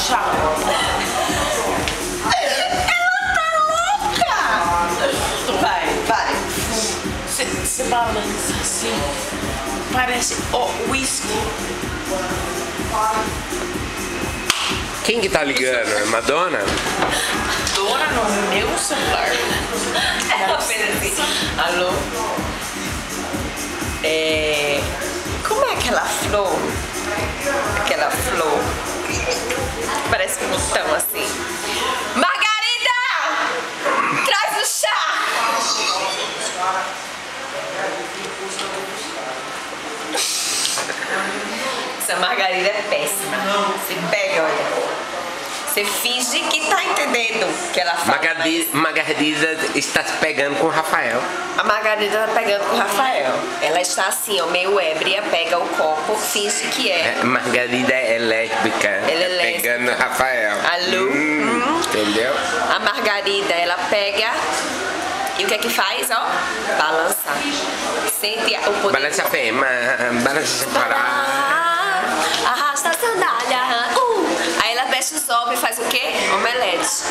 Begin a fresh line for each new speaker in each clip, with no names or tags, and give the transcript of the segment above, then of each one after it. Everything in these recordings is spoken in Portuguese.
chá.
Vai.
Você balança assim. Parece whisky.
Quem que tá ligando? É Madonna?
Dona no meu celular.
Ela fez assim. Alô? Como é aquela flor? Aquela flor. Parece um botão assim. Margarida! Traz o chá! Essa margarida é péssima. Você pega, olha. Você finge que tá entendendo que ela fala.
Margarida está se pegando com o Rafael.
A Margarida tá pegando com o Rafael. Ela está assim, ó, meio ébria, pega o copo, finge que é.
Margarida é lésbica.
Ela é lésbica.
Pegando o Rafael.
Alô?
Entendeu?
A Margarida, ela pega e o que é que faz, ó? Balança. Sente o poder.
Balança a fema, balança separar.
Arrasta a sandália. Aí ela fecha os ovos e faz o quê? Omelete.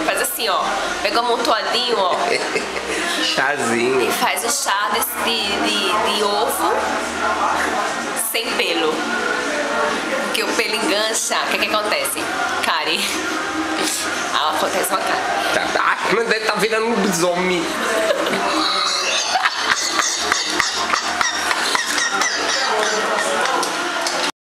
Faz assim, ó. Pega um amontoadinho, ó.
Chazinho.
E faz o chá de ovo sem pelo. Porque o pelo engancha. O que acontece? Cárie. Acontece uma cárie.
Mas deve tá virando um lobisomem.